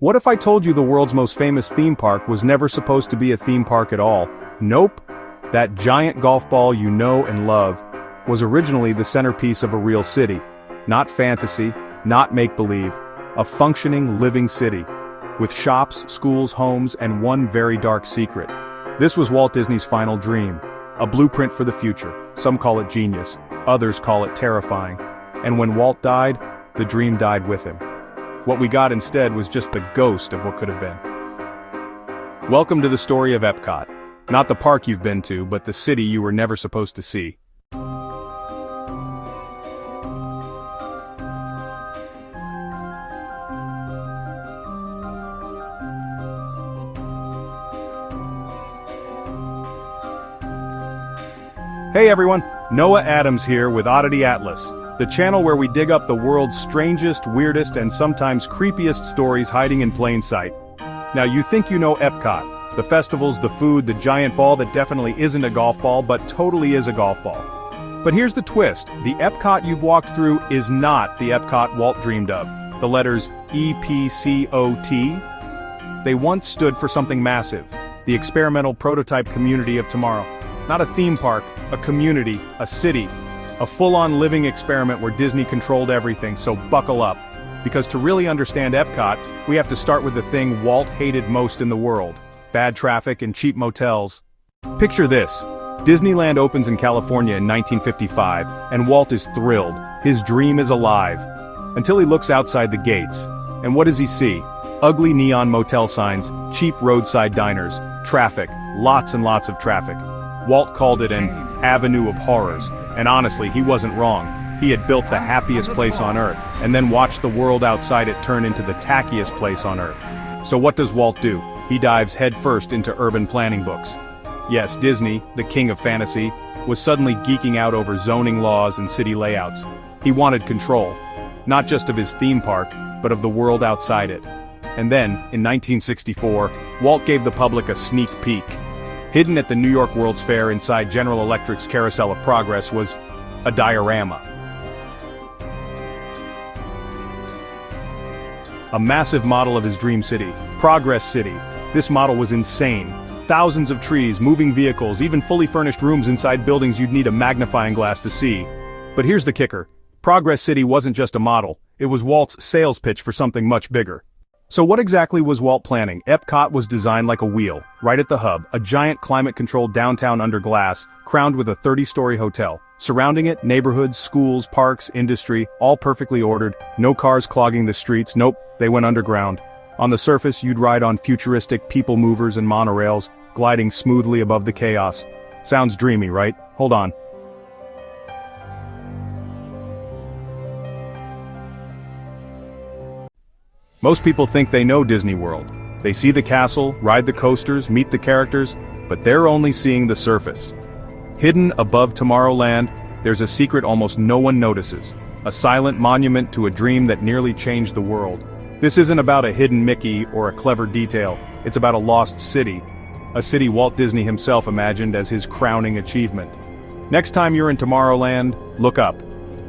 What if I told you the world's most famous theme park was never supposed to be a theme park at all? Nope. That giant golf ball you know and love was originally the centerpiece of a real city. Not fantasy, not make-believe, a functioning, living city. With shops, schools, homes, and one very dark secret. This was Walt Disney's final dream. A blueprint for the future. Some call it genius, others call it terrifying. And when Walt died, the dream died with him. What we got instead was just the ghost of what could have been. Welcome to the story of EPCOT. Not the park you've been to, but the city you were never supposed to see. Hey everyone, Noah Adams here with Oddity Atlas, the channel where we dig up the world's strangest, weirdest, and sometimes creepiest stories hiding in plain sight. Now you think you know EPCOT, the festivals, the food, the giant ball that definitely isn't a golf ball but totally is a golf ball. But here's the twist, the EPCOT you've walked through is not the EPCOT Walt dreamed of. The letters EPCOT, they once stood for something massive, the experimental prototype community of tomorrow. Not a theme park, a community, a city, a full-on living experiment where Disney controlled everything, so buckle up. Because to really understand EPCOT, we have to start with the thing Walt hated most in the world. Bad traffic and cheap motels. Picture this. Disneyland opens in California in 1955, and Walt is thrilled. His dream is alive. Until he looks outside the gates. And what does he see? Ugly neon motel signs, cheap roadside diners, traffic, lots and lots of traffic. Walt called it an avenue of horrors, and honestly, he wasn't wrong. He had built the happiest place on Earth, and then watched the world outside it turn into the tackiest place on Earth. So what does Walt do? He dives headfirst into urban planning books. Yes, Disney, the king of fantasy, was suddenly geeking out over zoning laws and city layouts. He wanted control, not just of his theme park, but of the world outside it. And then, in 1964, Walt gave the public a sneak peek. Hidden at the New York World's Fair inside General Electric's Carousel of Progress was a diorama. A massive model of his dream city, Progress City. This model was insane. Thousands of trees, moving vehicles, even fully furnished rooms inside buildings you'd need a magnifying glass to see. But here's the kicker. Progress City wasn't just a model, it was Walt's sales pitch for something much bigger. So what exactly was Walt planning? EPCOT was designed like a wheel, right at the hub, a giant climate-controlled downtown under glass, crowned with a 30-story hotel. Surrounding it, neighborhoods, schools, parks, industry, all perfectly ordered, no cars clogging the streets, nope, they went underground. On the surface, you'd ride on futuristic people movers and monorails, gliding smoothly above the chaos. Sounds dreamy, right? Hold on. Most people think they know Disney World. They see the castle, ride the coasters, meet the characters, but they're only seeing the surface. Hidden above Tomorrowland, there's a secret almost no one notices. A silent monument to a dream that nearly changed the world. This isn't about a hidden Mickey or a clever detail, it's about a lost city. A city Walt Disney himself imagined as his crowning achievement. Next time you're in Tomorrowland, look up.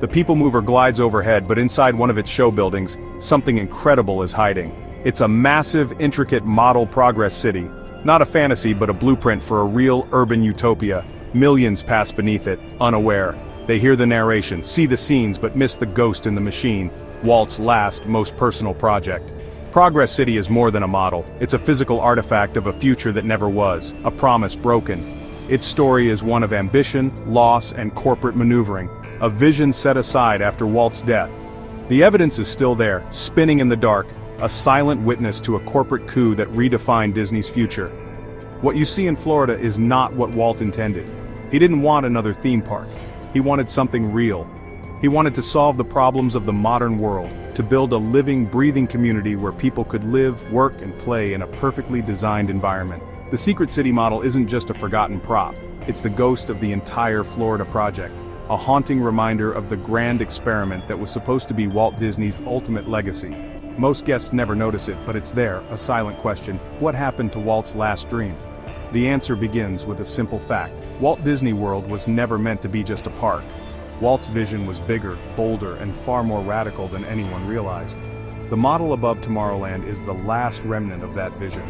The People Mover glides overhead, but inside one of its show buildings, something incredible is hiding. It's a massive, intricate model Progress City. Not a fantasy, but a blueprint for a real urban utopia. Millions pass beneath it, unaware. They hear the narration, see the scenes, but miss the ghost in the machine. Walt's last, most personal project. Progress City is more than a model. It's a physical artifact of a future that never was, a promise broken. Its story is one of ambition, loss, and corporate maneuvering. A vision set aside after Walt's death. The evidence is still there, spinning in the dark, a silent witness to a corporate coup that redefined Disney's future. What you see in Florida is not what Walt intended. He didn't want another theme park. He wanted something real. He wanted to solve the problems of the modern world, to build a living, breathing community where people could live, work, and play in a perfectly designed environment. The Secret City model isn't just a forgotten prop. It's the ghost of the entire Florida project. A haunting reminder of the grand experiment that was supposed to be Walt Disney's ultimate legacy. Most guests never notice it, but it's there, a silent question. What happened to Walt's last dream? The answer begins with a simple fact. Walt Disney World was never meant to be just a park. Walt's vision was bigger, bolder, and far more radical than anyone realized. The model above Tomorrowland is the last remnant of that vision.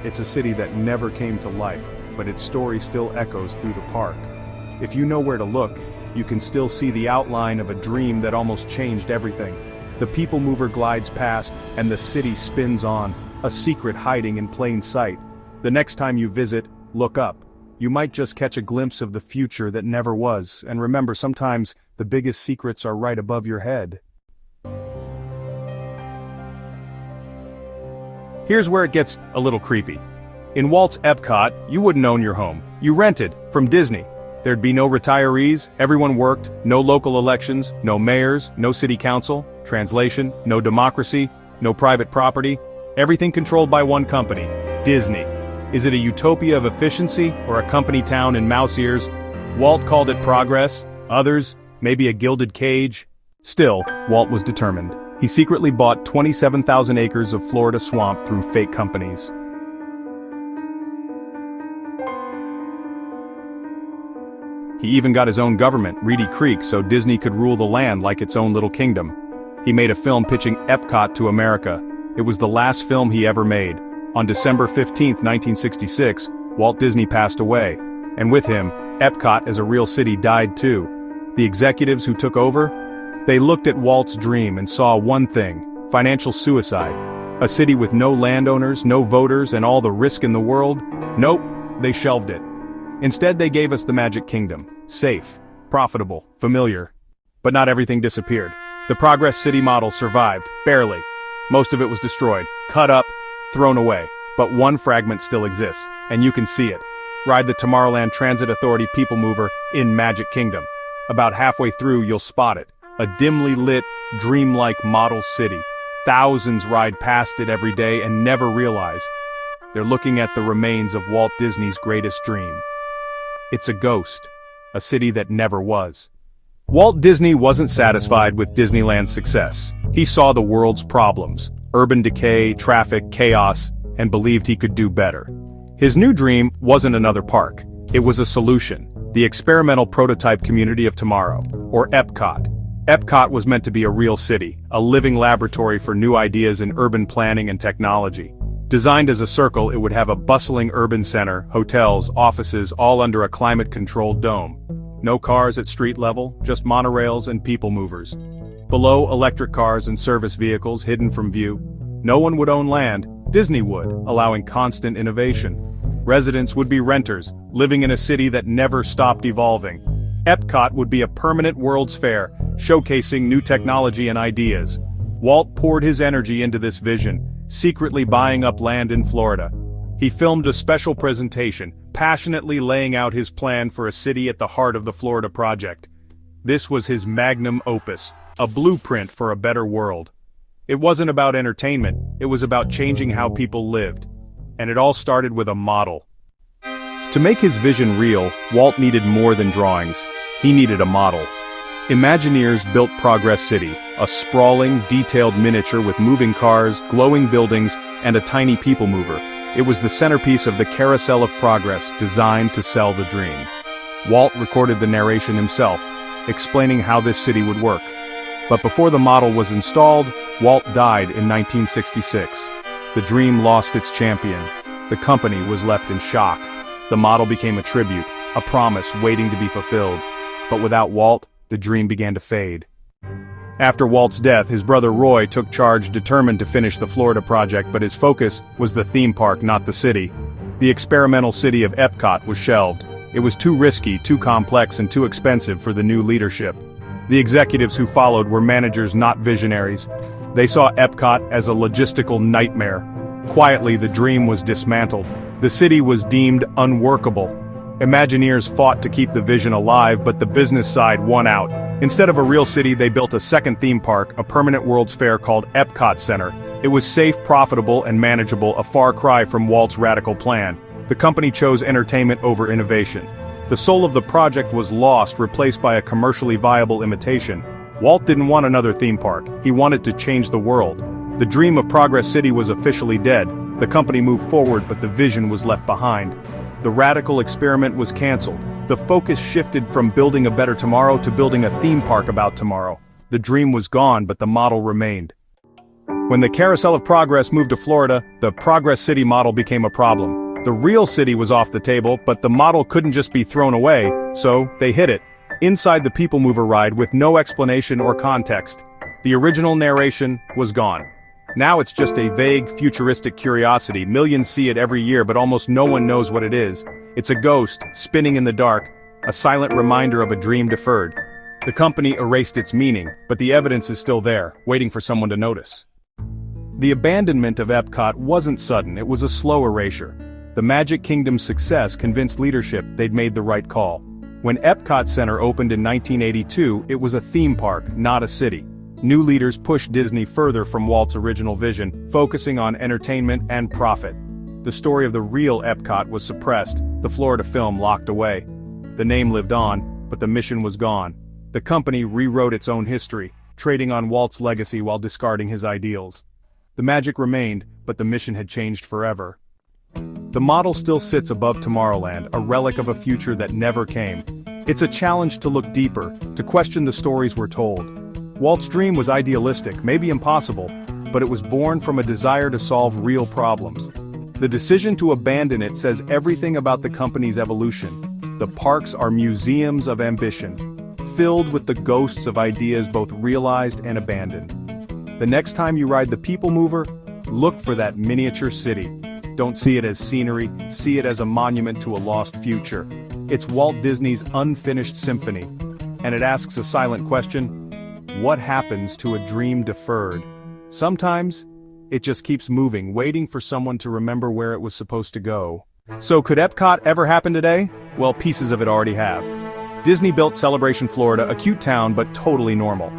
It's a city that never came to life, but its story still echoes through the park. If you know where to look, you can still see the outline of a dream that almost changed everything. The people mover glides past, and the city spins on, a secret hiding in plain sight. The next time you visit, look up. You might just catch a glimpse of the future that never was, and remember, sometimes the biggest secrets are right above your head. Here's where it gets a little creepy. In Walt's EPCOT, you wouldn't own your home. You rented from Disney. There'd be no retirees, everyone worked, no local elections, no mayors, no city council, translation, no democracy, no private property, everything controlled by one company, Disney. Is it a utopia of efficiency or a company town in mouse ears? Walt called it progress, others, maybe a gilded cage. Still, Walt was determined. He secretly bought 27,000 acres of Florida swamp through fake companies. He even got his own government, Reedy Creek, so Disney could rule the land like its own little kingdom. He made a film pitching EPCOT to America. It was the last film he ever made. On December 15, 1966, Walt Disney passed away. And with him, EPCOT as a real city died too. The executives who took over? They looked at Walt's dream and saw one thing: financial suicide. A city with no landowners, no voters, and all the risk in the world? Nope, they shelved it. Instead, they gave us the Magic Kingdom. Safe, profitable, familiar. But not everything disappeared. The Progress City model survived, barely. Most of it was destroyed, cut up, thrown away. But one fragment still exists, and you can see it. Ride the Tomorrowland Transit Authority People Mover in Magic Kingdom. About halfway through, you'll spot it. A dimly lit, dreamlike model city. Thousands ride past it every day and never realize they're looking at the remains of Walt Disney's greatest dream. It's a ghost, a city that never was. Walt Disney wasn't satisfied with Disneyland's success. He saw the world's problems, urban decay, traffic, chaos, and believed he could do better. His new dream wasn't another park. It was a solution, the experimental prototype community of tomorrow, or EPCOT. EPCOT was meant to be a real city, a living laboratory for new ideas in urban planning and technology. Designed as a circle, it would have a bustling urban center, hotels, offices, all under a climate-controlled dome. No cars at street level, just monorails and people movers. Below, electric cars and service vehicles hidden from view. No one would own land, Disney would, allowing constant innovation. Residents would be renters, living in a city that never stopped evolving. EPCOT would be a permanent World's Fair, showcasing new technology and ideas. Walt poured his energy into this vision, secretly buying up land in Florida. He filmed a special presentation, passionately laying out his plan for a city at the heart of the Florida project. This was his magnum opus, a blueprint for a better world. It wasn't about entertainment, it was about changing how people lived. And it all started with a model. To make his vision real, Walt needed more than drawings. He needed a model. Imagineers built Progress City, a sprawling, detailed miniature with moving cars, glowing buildings, and a tiny people mover. It was the centerpiece of the Carousel of Progress, designed to sell the dream. Walt recorded the narration himself, explaining how this city would work. But before the model was installed, Walt died in 1966. The dream lost its champion. The company was left in shock. The model became a tribute, a promise waiting to be fulfilled. But without Walt, the dream began to fade. After Walt's death, his brother Roy took charge, determined to finish the Florida project, but his focus was the theme park, not the city. The experimental city of EPCOT was shelved. It was too risky, too complex, and too expensive for the new leadership. The executives who followed were managers, not visionaries. They saw EPCOT as a logistical nightmare. Quietly, the dream was dismantled. The city was deemed unworkable. Imagineers fought to keep the vision alive, but the business side won out. Instead of a real city, they built a second theme park, a permanent World's Fair called EPCOT Center. It was safe, profitable, and manageable, a far cry from Walt's radical plan. The company chose entertainment over innovation. The soul of the project was lost, replaced by a commercially viable imitation. Walt didn't want another theme park. He wanted to change the world. The dream of Progress City was officially dead. The company moved forward, but the vision was left behind. The radical experiment was canceled. The focus shifted from building a better tomorrow to building a theme park about tomorrow. The dream was gone, but the model remained. When the Carousel of Progress moved to Florida, the Progress City model became a problem. The real city was off the table, but the model couldn't just be thrown away, so they hid it inside the People Mover ride with no explanation or context. The original narration was gone. Now it's just a vague, futuristic curiosity. Millions see it every year, but almost no one knows what it is. It's a ghost, spinning in the dark, a silent reminder of a dream deferred. The company erased its meaning, but the evidence is still there, waiting for someone to notice. The abandonment of EPCOT wasn't sudden, it was a slow erasure. The Magic Kingdom's success convinced leadership they'd made the right call. When EPCOT Center opened in 1982, it was a theme park, not a city. New leaders pushed Disney further from Walt's original vision, focusing on entertainment and profit. The story of the real EPCOT was suppressed, the Florida film locked away. The name lived on, but the mission was gone. The company rewrote its own history, trading on Walt's legacy while discarding his ideals. The magic remained, but the mission had changed forever. The model still sits above Tomorrowland, a relic of a future that never came. It's a challenge to look deeper, to question the stories we're told. Walt's dream was idealistic, maybe impossible, but it was born from a desire to solve real problems. The decision to abandon it says everything about the company's evolution. The parks are museums of ambition, filled with the ghosts of ideas both realized and abandoned. The next time you ride the People Mover, look for that miniature city. Don't see it as scenery, see it as a monument to a lost future. It's Walt Disney's unfinished symphony, and it asks a silent question: what happens to a dream deferred? Sometimes, it just keeps moving, waiting for someone to remember where it was supposed to go. So could EPCOT ever happen today? Well, pieces of it already have. Disney built Celebration Florida, a cute town but totally normal.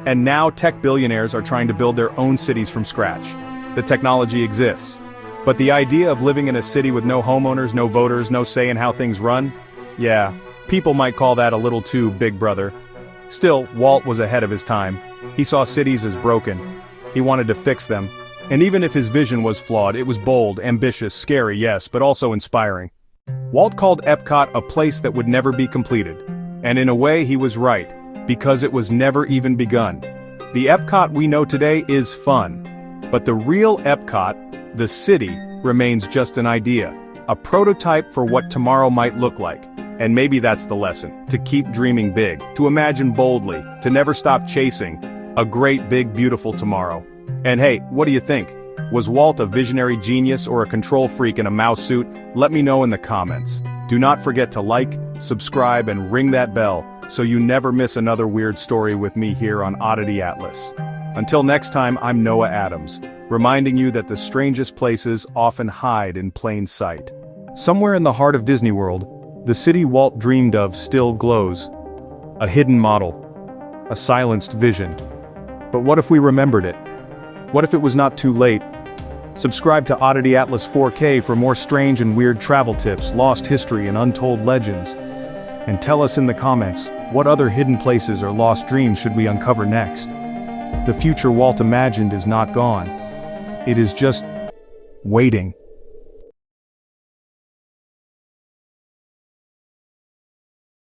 And now tech billionaires are trying to build their own cities from scratch. The technology exists. But the idea of living in a city with no homeowners, no voters, no say in how things run? Yeah, people might call that a little too big brother. Still, Walt was ahead of his time. He saw cities as broken. He wanted to fix them. And even if his vision was flawed, it was bold, ambitious, scary, yes, but also inspiring. Walt called EPCOT a place that would never be completed. And in a way he was right, because it was never even begun. The EPCOT we know today is fun. But the real EPCOT, the city, remains just an idea, a prototype for what tomorrow might look like. And maybe that's the lesson, to keep dreaming big, to imagine boldly, to never stop chasing a great big beautiful tomorrow. And hey, what do you think? Was Walt a visionary genius or a control freak in a mouse suit? Let me know in the comments. Do not forget to like, subscribe, and ring that bell, so you never miss another weird story with me here on Oddity Atlas. Until next time, I'm Noah Adams, reminding you that the strangest places often hide in plain sight. Somewhere in the heart of Disney World, the city Walt dreamed of still glows. A hidden model. A silenced vision. But what if we remembered it? What if it was not too late? Subscribe to Oddity Atlas 4K for more strange and weird travel tips, lost history, and untold legends. And tell us in the comments, what other hidden places or lost dreams should we uncover next? The future Walt imagined is not gone. It is just waiting.